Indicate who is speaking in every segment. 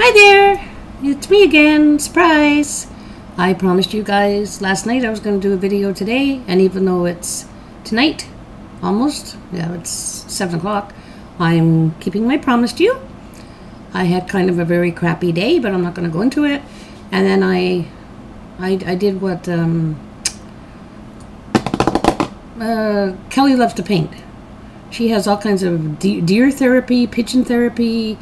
Speaker 1: Hi there, it's me again, surprise. I promised you guys last night I was going to do a video today, and even though it's tonight, almost, yeah, it's 7 o'clock, I'm keeping my promise to you. I had kind of a very crappy day, but I'm not going to go into it. And then I did what Kelly loves to paint. She has all kinds of deer therapy, pigeon therapy,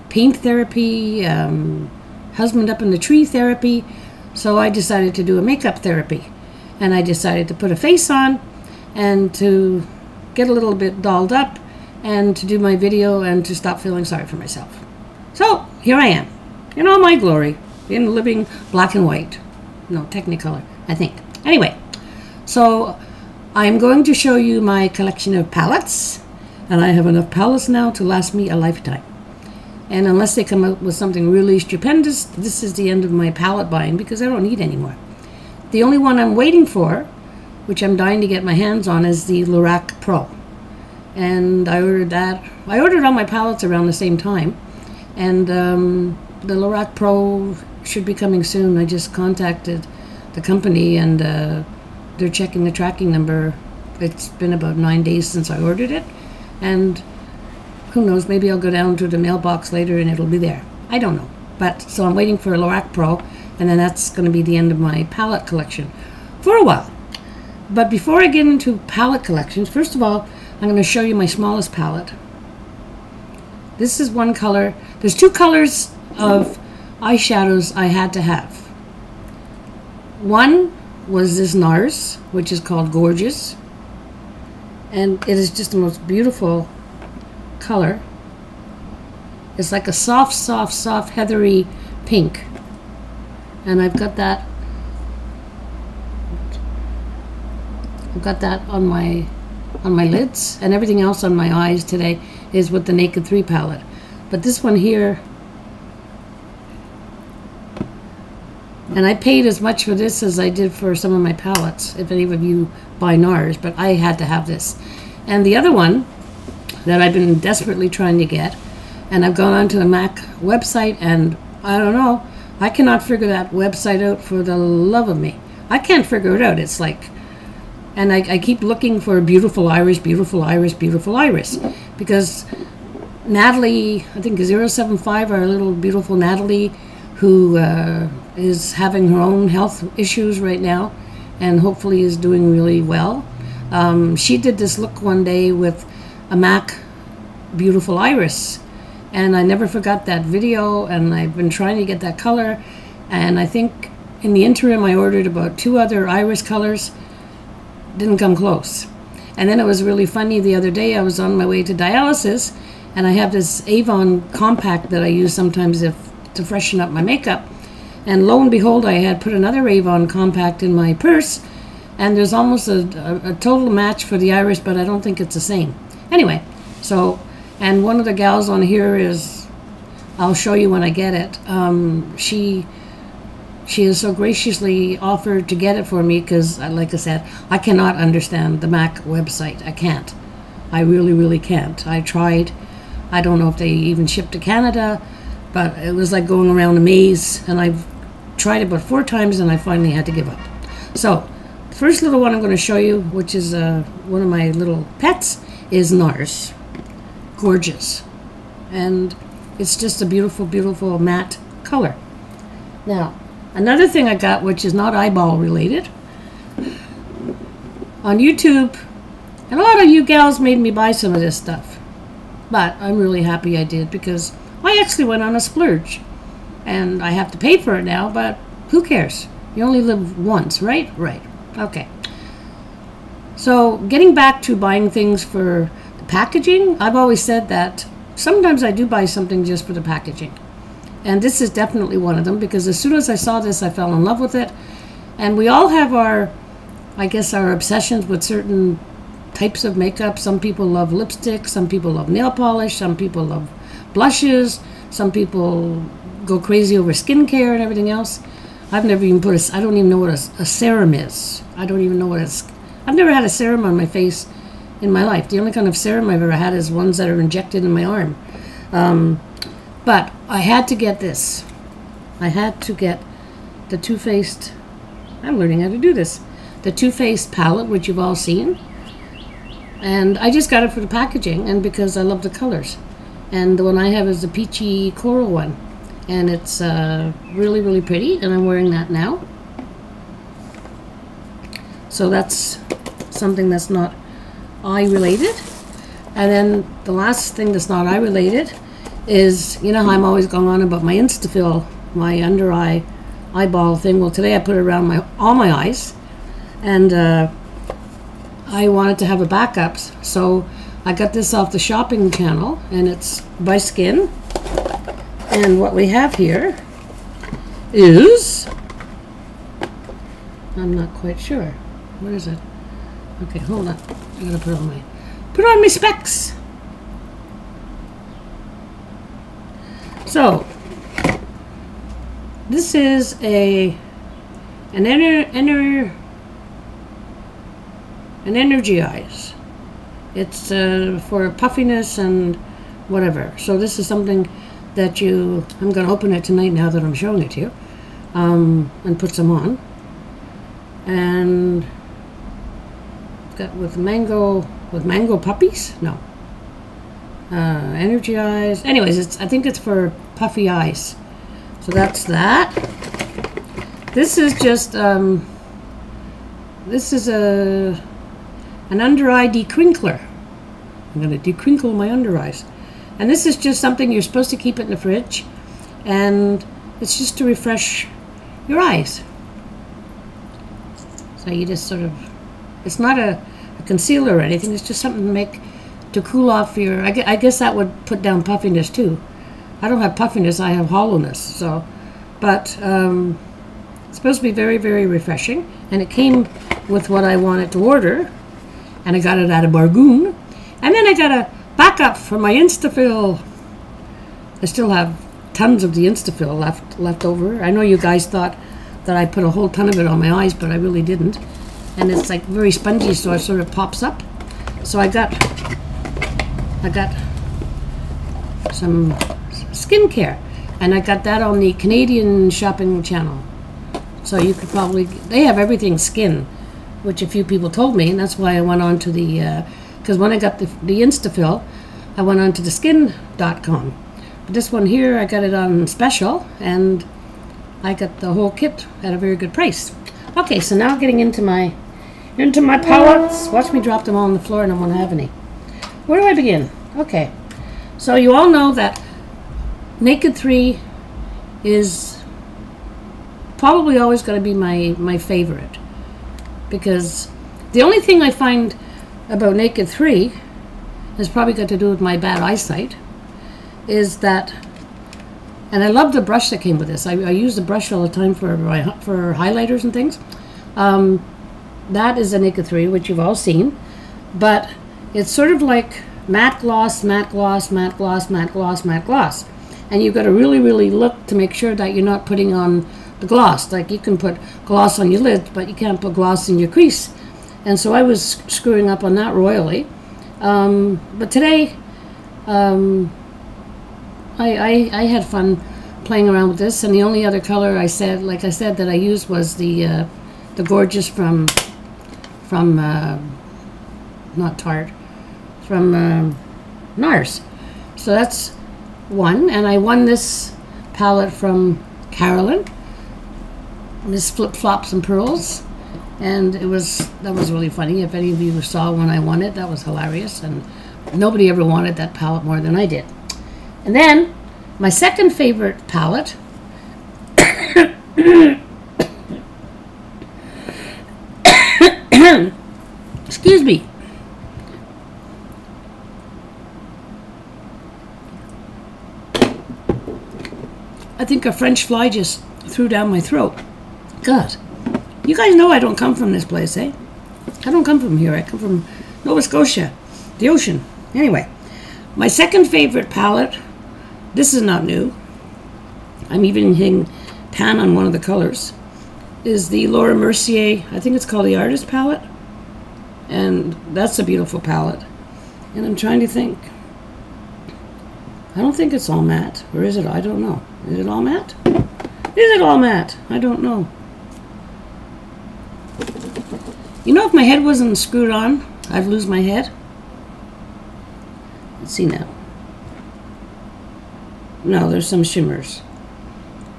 Speaker 1: paint therapy, husband up in the tree therapy. So I decided to do a makeup therapy, and I decided to put a face on and to get a little bit dolled up and to do my video and to stop feeling sorry for myself. So here I am in all my glory, in living black and white, no, Technicolor, I think. Anyway, so I'm going to show you my collection of palettes, and I have enough palettes now to last me a lifetime. And unless they come out with something really stupendous, this is the end of my palette buying because I don't need any more. The only one I'm waiting for, which I'm dying to get my hands on, is the Lorac Pro. And I ordered that. I ordered all my palettes around the same time. And the Lorac Pro should be coming soon. I just contacted the company, and they're checking the tracking number. It's been about 9 days since I ordered it. And who knows, maybe I'll go down to the mailbox later and it'll be there. I don't know. But so I'm waiting for a Lorac Pro, and then that's going to be the end of my palette collection for a while. But before I get into palette collections, first of all, I'm going to show you my smallest palette. This is one color. There's 2 colors of eyeshadows I had to have. One was this Nars, which is called Gorgeous. And it is just the most beautiful color. It's like a soft, soft, soft, heathery pink. And I've got that on my lids, and everything else on my eyes today is with the Naked 3 palette. But this one here, and I paid as much for this as I did for some of my palettes, if any of you buy Nars, but I had to have this. And the other one that I've been desperately trying to get, and I've gone onto the MAC website, and I don't know, I cannot figure that website out for the love of me. I can't figure it out. It's like, and I keep looking for beautiful iris, beautiful iris, beautiful iris, because Natalie, I think 075, our little beautiful Natalie, who is having her own health issues right now, and hopefully is doing really well. She did this look one day with a MAC beautiful iris, and I never forgot that video, and I've been trying to get that color, and I think in the interim I ordered about 2 other iris colors. Didn't come close. And then it was really funny, the other day I was on my way to dialysis, and I have this Avon compact that I use sometimes to freshen up my makeup, and lo and behold, I had put another Avon compact in my purse, and there's almost a total match for the iris, but I don't think it's the same. Anyway, so, and one of the gals on here is, I'll show you when I get it. She has so graciously offered to get it for me because, like I said, I cannot understand the MAC website. I can't. I really, really can't. I tried. I don't know if they even ship to Canada, but it was like going around a maze, and I've tried it about 4 times, and I finally had to give up. So, the first little one I'm going to show you, which is one of my little pets, is Nars. Gorgeous. And it's just a beautiful, beautiful matte color. Now, another thing I got, which is not eyeball related, on YouTube, and a lot of you gals made me buy some of this stuff, but I'm really happy I did, because I actually went on a splurge, and I have to pay for it now, but who cares? You only live once, right? Right. Okay. So getting back to buying things for the packaging, I've always said that sometimes I do buy something just for the packaging. And this is definitely one of them, because as soon as I saw this, I fell in love with it. And we all have our, I guess, our obsessions with certain types of makeup. Some people love lipstick, some people love nail polish, some people love blushes, some people go crazy over skincare and everything else. I've never even put I don't even know what a serum is. I don't even know what I've never had a serum on my face in my life. The only kind of serum I've ever had is ones that are injected in my arm. But I had to get this. I had to get the Too Faced, I'm learning how to do this, the Too Faced palette, which you've all seen. And I just got it for the packaging and because I love the colors. And the one I have is the peachy coral one. And it's really, really pretty, and I'm wearing that now. So that's something that's not eye related. And then the last thing that's not eye related is, you know how I'm always going on about my Instafill, my under eye eyeball thing. Well, today I put it around all my eyes, and I wanted to have a backup, so I got this off the shopping channel, and it's by Skin. And what we have here is, I'm not quite sure. What is it? Okay, hold on. I gotta put on my specs. So this is an energy eyes. It's for puffiness and whatever. So this is something that I'm going to open it tonight now that I'm showing it to you, and put some on. And got with mango puppies? No. Energy eyes. Anyways, I think it's for puffy eyes. So that's that. This is just this is an under eye decrinkler. I'm going to decrinkle my under eyes. And this is just something you're supposed to keep it in the fridge, and it's just to refresh your eyes. So you just sort of, it's not a concealer or anything, it's just something to cool off your, I guess that would put down puffiness too. I don't have puffiness, I have hollowness, so, but it's supposed to be very, very refreshing, and it came with what I wanted to order, and I got it at a bargain, and then I got a backup for my Instafill. I still have tons of the Instafill left over. I know you guys thought that I put a whole ton of it on my eyes, but I really didn't, and it's like very spongy, so it sort of pops up. So I got some skincare, and I got that on the Canadian shopping channel. So you could probably, they have everything skin, which a few people told me, and that's why I went on to the, because when I got the Instafill, I went on to the skin.com. But this one here, I got it on special, and I got the whole kit at a very good price. Okay, so now getting into my palettes. Watch me drop them all on the floor and I won't have any. Where do I begin? Okay, so you all know that Naked 3 is probably always going to be my favorite, because the only thing I find about Naked 3 has probably got to do with my bad eyesight, is that, and I love the brush that came with this. I use the brush all the time for highlighters and things. That is a Naked 3, which you've all seen, but it's sort of like matte gloss, matte gloss, matte gloss, matte gloss, matte gloss. And you've got to really, really look to make sure that you're not putting on the gloss. Like, you can put gloss on your lids, but you can't put gloss in your crease. And so I was screwing up on that royally. But today, I had fun playing around with this, and the only other color like I said, that I used was the Gorgeous from not Tarte, from Nars. So that's one, and I won this palette from Carolyn, Miss Flip Flops and Pearls, and that was really funny. If any of you saw when I won it, that was hilarious, and nobody ever wanted that palette more than I did. And then my second favorite palette excuse me. I think a French fly just threw down my throat. God. You guys know I don't come from this place, eh? I don't come from here. I come from Nova Scotia, the ocean. Anyway, my second favorite palette, this is not new, I'm even hitting pan on one of the colors, is the Laura Mercier, I think it's called the Artist Palette. And that's a beautiful palette. And I'm trying to think. I don't think it's all matte. Or is it? I don't know. Is it all matte? Is it all matte? I don't know. You know, if my head wasn't screwed on, I'd lose my head. Let's see now. No, there's some shimmers.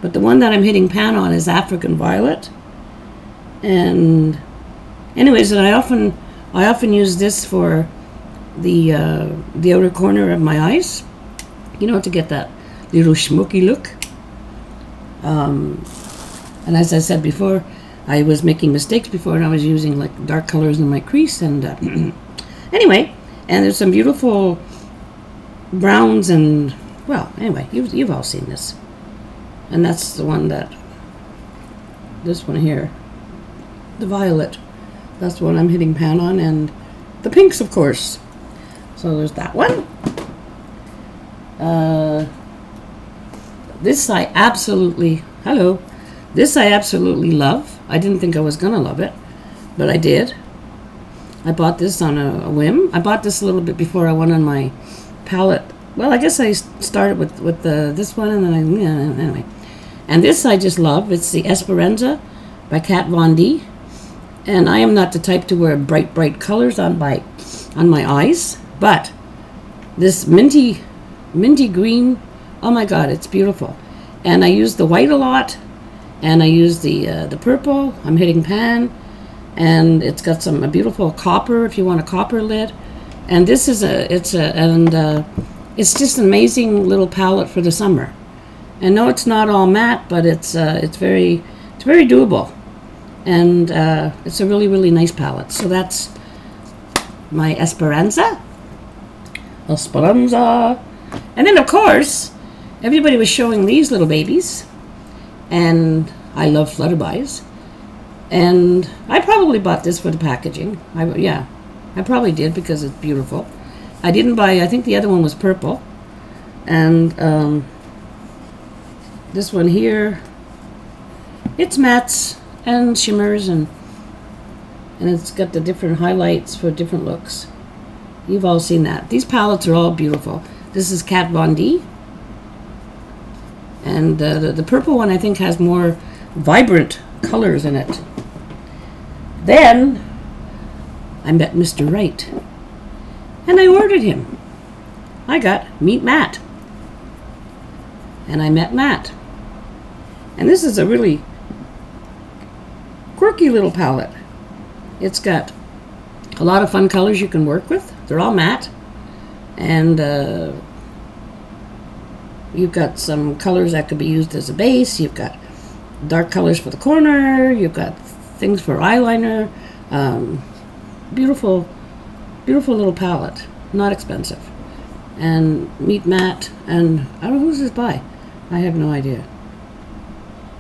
Speaker 1: But the one that I'm hitting pan on is African Violet. And anyways, and I often use this for the outer corner of my eyes. You know, to get that little smoky look. And as I said before, I was making mistakes before, and I was using like dark colors in my crease. And anyway, and there's some beautiful browns and, well, anyway, you've all seen this. And that's the one that, this one here, the violet. That's the one I'm hitting pan on, and the pinks, of course. So there's that one. This I absolutely, hello. This I absolutely love. I didn't think I was going to love it, but I did. I bought this on a whim. I bought this a little bit before I went on my palette. Well, I guess I started with this one, and then anyway. And this I just love. It's the Esperanza by Kat Von D. And I am not the type to wear bright colors on my eyes, but this minty green, oh my god, it's beautiful. And I use the white a lot, and I use the purple. I'm hitting pan, and it's got a beautiful copper if you want a copper lid. And this is it's just an amazing little palette for the summer. And no, it's not all matte, but it's very doable, and it's a really nice palette. So that's my Esperanza. And then of course everybody was showing these little babies, and I love flutterbys, and I probably bought this for the packaging. I probably did, because it's beautiful. I didn't buy, I think the other one was purple, and this one here, it's mattes and shimmers, and it's got the different highlights for different looks. You've all seen that. These palettes are all beautiful. This is Kat Von D. And the purple one, I think, has more vibrant colors in it. Then I met Mr. Right, and I ordered him. I got Meet Matt, and I met Matt. And this is a really quirky little palette. It's got a lot of fun colors you can work with. They're all matte, and you've got some colors that could be used as a base. You've got dark colors for the corner. You've got things for eyeliner. Beautiful little palette. Not expensive. And Meet Matt, and I don't know, who's this by? I have no idea.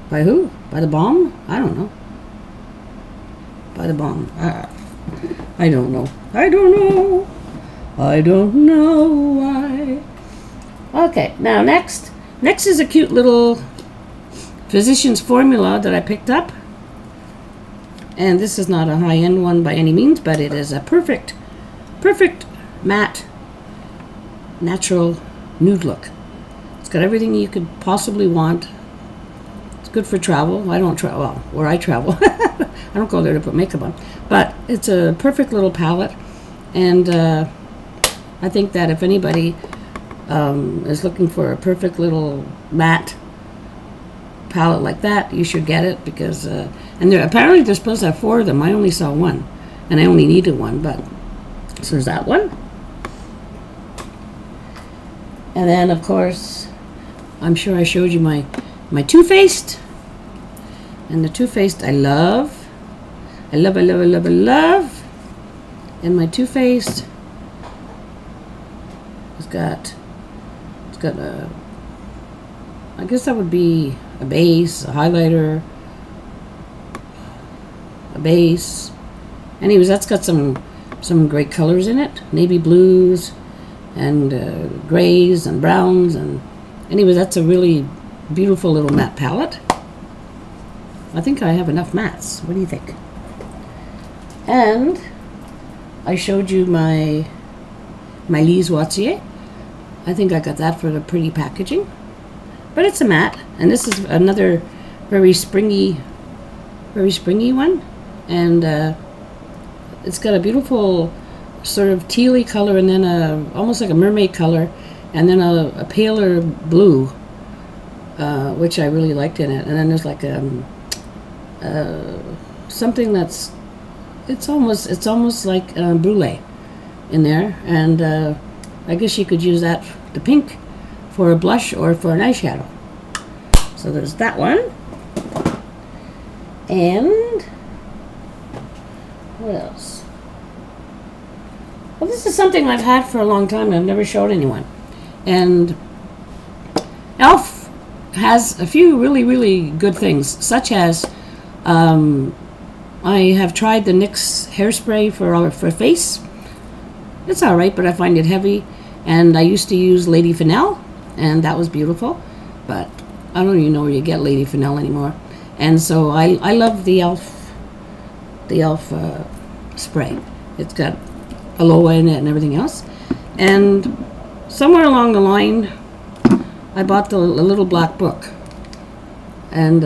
Speaker 1: By who? By the Bomb? I don't know. By the Bomb. I don't know. I don't know why. Okay, now next is a cute little Physicians Formula that I picked up. And this is not a high-end one by any means, but it is a perfect matte, natural nude look. It's got everything you could possibly want. It's good for travel. I don't travel, well, where I travel. I don't go there to put makeup on. But it's a perfect little palette. And I think that if anybody is looking for a perfect little matte palette like that, you should get it, because and apparently they're supposed to have 4 of them. I only saw 1, and I only needed 1. But so there's that one. And then of course, I'm sure I showed you my Too Faced, and the Too Faced I love. And my Too Faced, it's got a, I guess that would be a base, a highlighter, a base. Anyways, that's got some great colors in it, navy blues and grays and browns, and anyways, that's a really beautiful little matte palette. I think I have enough mattes. What do you think? And I showed you my Lise Wattier, I think I got that for the pretty packaging. But it's a matte, and this is another very springy one. And it's got a beautiful sort of tealy color, and then almost like a mermaid color, and then a paler blue, which I really liked in it. And then there's like something that's it's almost like brulee in there, and I guess you could use that, the pink, for a blush or for an eyeshadow. So there's that one. And what else? Well, this is something I've had for a long time and I've never showed anyone. And e.l.f. has a few really, really good things, such as I have tried the NYX hairspray for face. It's alright, but I find it heavy. And I used to use Lady Fennell, and that was beautiful. But I don't even know where you get Lady Fennell anymore. And so I love the e.l.f. Spray. It's got aloe in it and everything else. And somewhere along the line, I bought a little black book. And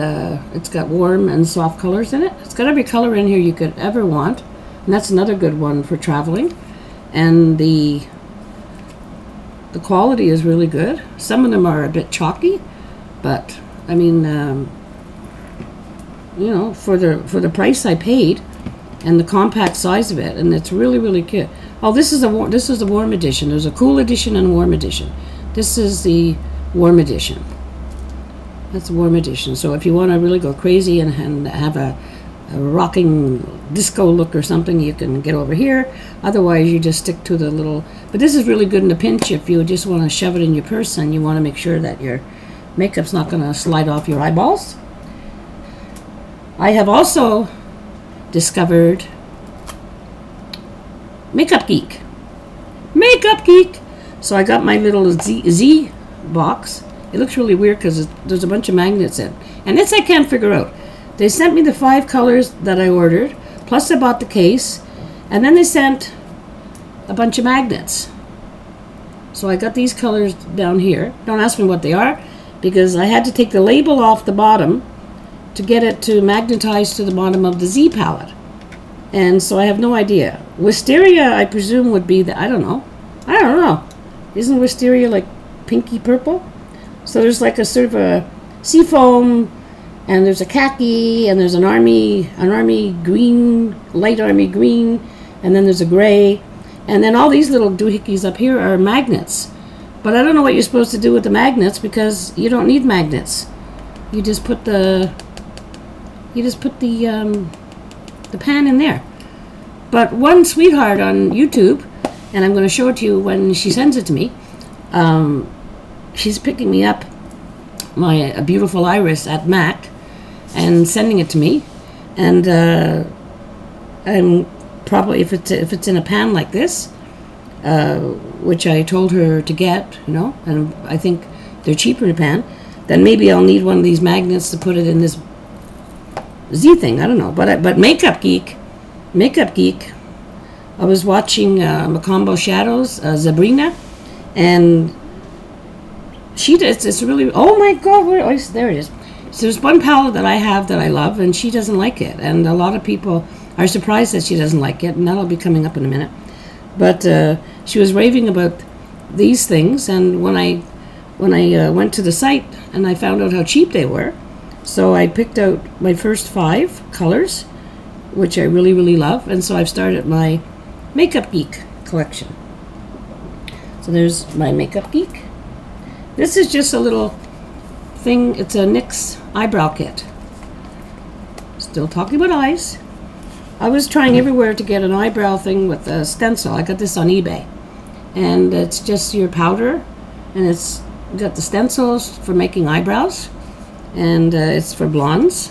Speaker 1: it's got warm and soft colors in it. It's got every color in here you could ever want. And that's another good one for traveling. And the quality is really good. Some of them are a bit chalky, but I mean, you know, for the price I paid and the compact size of it, and it's really, really good. Oh, this is the warm edition. There's a cool edition and a warm edition. This is the warm edition. That's the warm edition. So if you want to really go crazy and have a rocking disco look or something, you can get over here. Otherwise, you just stick to the little... But this is really good in a pinch if you just want to shove it in your purse and you want to make sure that your makeup's not going to slide off your eyeballs. I have also discovered Makeup Geek. Makeup Geek! So I got my little Z box. It looks really weird because there's a bunch of magnets in. And this I can't figure out. They sent me the 5 colors that I ordered, plus I bought the case, and then they sent a bunch of magnets. So I got these colors down here. Don't ask me what they are, because I had to take the label off the bottom to get it to magnetize to the bottom of the Z palette. And so I have no idea. Wisteria, I presume, would be the... I don't know. Isn't Wisteria like pinky purple? So there's like a sort of a seafoam, and there's a khaki, and there's an army green, light army green, and then there's a gray, and then all these little doohickeys up here are magnets. But I don't know what you're supposed to do with the magnets, because you don't need magnets. You just put the pan in there. But one sweetheart on YouTube, and I'm going to show it to you when she sends it to me. She's picking me up a beautiful iris at MAC and sending it to me, and I'm probably, if it's in a pan like this, which I told her to get, you know, and I think they're cheaper in a pan, then maybe I'll need one of these magnets to put it in this Z thing. I don't know, but Makeup Geek, I was watching Macombo Shadows, Sabrina, and she does. It's really, oh my god, there it is. So there's one palette that I have that I love, and she doesn't like it, and a lot of people are surprised that she doesn't like it, and that'll be coming up in a minute. But she was raving about these things, and when I went to the site and I found out how cheap they were, so I picked out my first 5 colors, which I really, really love, and so I've started my Makeup Geek collection. So there's my Makeup Geek. This is just a little thing. It's a NYX eyebrow kit. Still talking about eyes. I was trying everywhere to get an eyebrow thing with a stencil. I got this on eBay. And it's just your powder. And it's got the stencils for making eyebrows. And it's for blondes.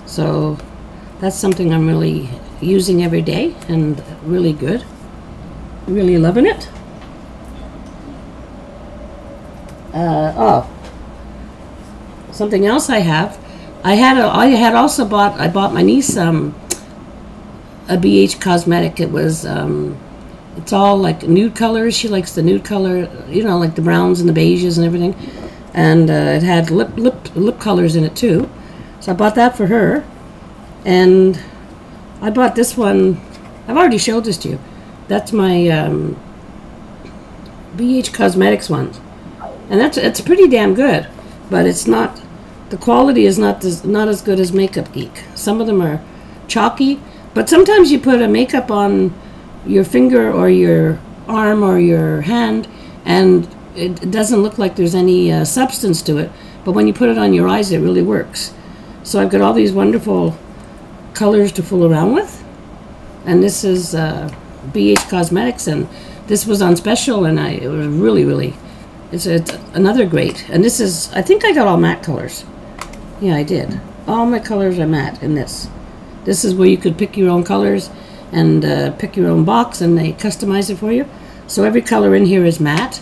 Speaker 1: So that's something I'm really using every day. And really good. Really loving it. Something else I have. I bought my niece a BH cosmetic. It It's all like nude colors. She likes the nude color, you know, like the browns and the beiges and everything. And it had lip colors in it too. So I bought that for her. And I bought this one. I've already showed this to you. That's my BH Cosmetics one. And it's pretty damn good. But it's not, the quality is not as good as Makeup Geek. Some of them are chalky. But sometimes you put a makeup on your finger or your arm or your hand and it doesn't look like there's any substance to it, but when you put it on your eyes it really works. So I've got all these wonderful colors to fool around with, and this is BH Cosmetics, and this was on special, and it was really it's another great. And this is, I think I got all matte colors. Yeah, I did. All my colors are matte in this. This is where you could pick your own colors and pick your own box, and they customize it for you. So every color in here is matte.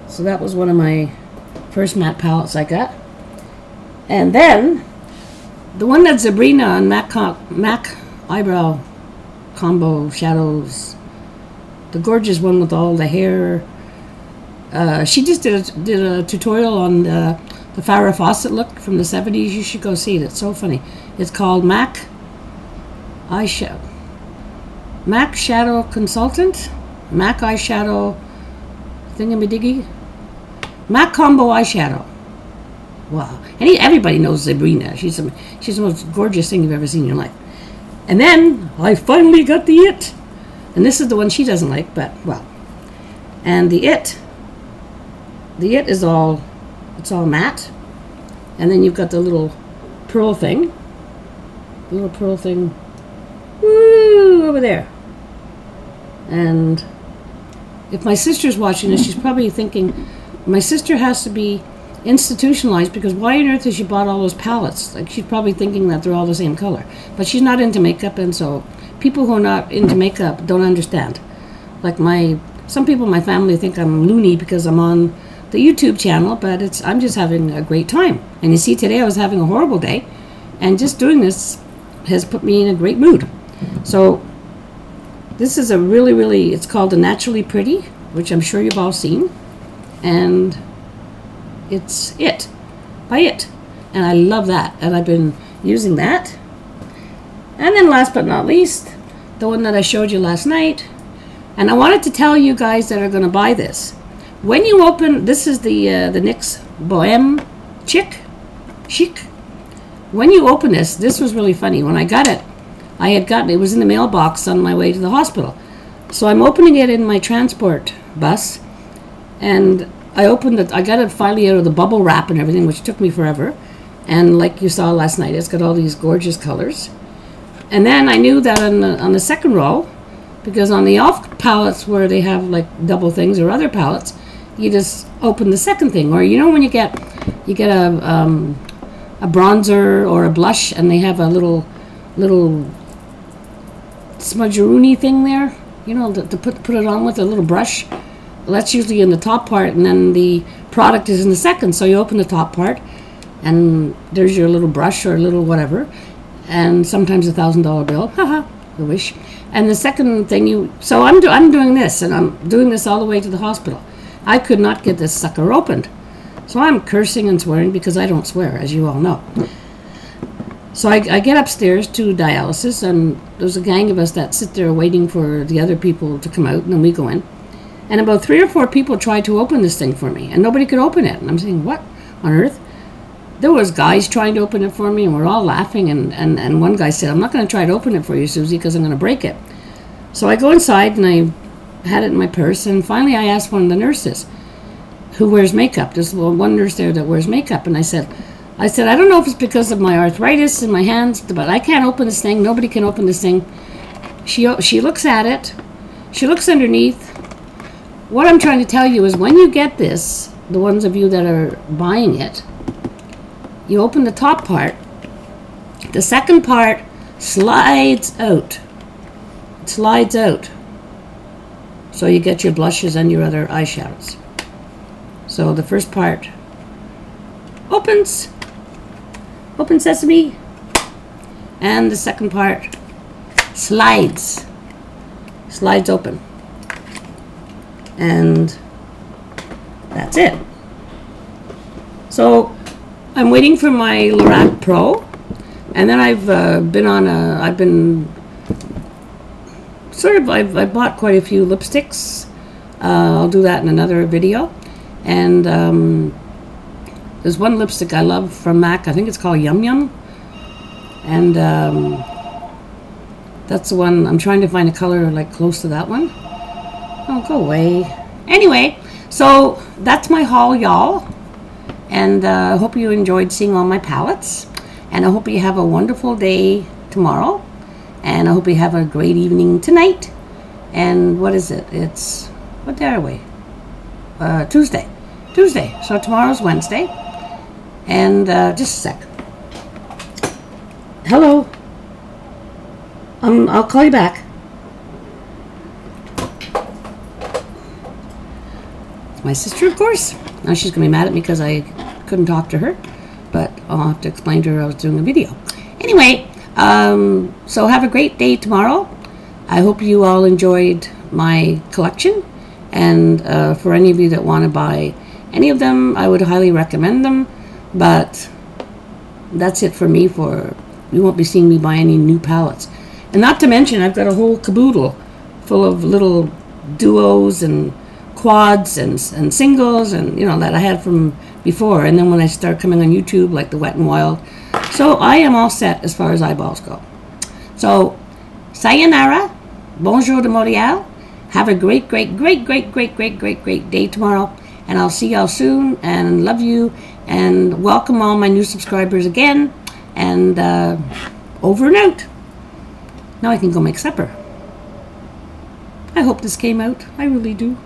Speaker 1: So that was one of my first matte palettes I got. And then the one that Sabrina on MAC Eyebrow Combo Shadows, the gorgeous one with all the hair. She just did a tutorial on the Farrah Fawcett look from the 70s. You should go see it. It's so funny. It's called MAC Shadow Consultant, MAC Eyeshadow Thingamadigi, MAC Combo Eyeshadow. Wow. And everybody knows Sabrina. She's the most gorgeous thing you've ever seen in your life. And then I finally got the It. And this is the one she doesn't like, but, well. And the It is all, it's all matte. And then you've got the little pearl thing. The little pearl thing. Woo, over there. And if my sister's watching this, she's probably thinking, my sister has to be institutionalized, because why on earth has she bought all those palettes? Like, she's probably thinking that they're all the same color. But she's not into makeup, and so people who are not into makeup don't understand. Like some people in my family think I'm loony because I'm on the YouTube channel, but I'm just having a great time. And you see, today I was having a horrible day, and just doing this has put me in a great mood. So this is a really, it's called the Naturally Pretty, which I'm sure you've all seen. And it's It, by It. And I love that. And I've been using that. And then last but not least, the one that I showed you last night. And I wanted to tell you guys that are going to buy this. When you open, this is the NYX Bohème Chic. When you open this was really funny. When I got it, it was in the mailbox on my way to the hospital. So I'm opening it in my transport bus, and I got it finally out of the bubble wrap and everything, which took me forever. And like you saw last night, it's got all these gorgeous colors. And then I knew that on the second row, because on the off palettes where they have like double things or other palettes, you just open the second thing. Or you know when you get a bronzer or a blush, and they have a little smudgeroonie thing there, you know, to put it on with a little brush. Well, that's usually in the top part, and then the product is in the second. So you open the top part, and there's your little brush or a little whatever, and sometimes a $1,000 bill. Haha, I wish. And the second thing so I'm doing this, and I'm doing this all the way to the hospital. I could not get this sucker opened. So I'm cursing and swearing, because I don't swear, as you all know. So I get upstairs to dialysis, and there's a gang of us that sit there waiting for the other people to come out, and then we go in. And about 3 or 4 people tried to open this thing for me, and nobody could open it. And I'm saying, what on earth? There was guys trying to open it for me, and we're all laughing. And one guy said, I'm not going to try to open it for you, Suzy, because I'm going to break it. So I go inside, and I had it in my purse. And finally I asked one of the nurses who wears makeup. There's one nurse there that wears makeup. And I said, I don't know if it's because of my arthritis in my hands, but I can't open this thing. Nobody can open this thing. She looks at it. She looks underneath. What I'm trying to tell you is, when you get this, the ones of you that are buying it, you open the top part. The second part slides out. It slides out. So you get your blushes and your other eyeshadows. So the first part opens. Open sesame. And the second part slides open. And that's it. So I'm waiting for my Lorac Pro, and then I've I bought quite a few lipsticks. I'll do that in another video. And there's one lipstick I love from MAC. I think it's called Yum Yum. And that's the one. I'm trying to find a color like close to that one. Oh, go away. Anyway, so that's my haul, y'all. And I hope you enjoyed seeing all my palettes. And I hope you have a wonderful day tomorrow. And I hope you have a great evening tonight. And what is it? It's, what day are we? Tuesday. Tuesday. So tomorrow's Wednesday. And just a sec. Hello. I'll call you back. It's my sister, of course. Now she's going to be mad at me because I couldn't talk to her. But I'll have to explain to her I was doing a video. Anyway, so have a great day tomorrow. I hope you all enjoyed my collection. And for any of you that want to buy any of them, I would highly recommend them. But that's it for me. You won't be seeing me buy any new palettes. And not to mention, I've got a whole caboodle full of little duos and quads and singles, and you know, that I had from before. And then when I start coming on YouTube, like the Wet and Wild. So I am all set as far as eyeballs go. So, sayonara, bonjour de Montreal. Have a great day tomorrow. And I'll see y'all soon, and love you, and welcome all my new subscribers again. And over and out. Now I can go make supper. I hope this came out. I really do.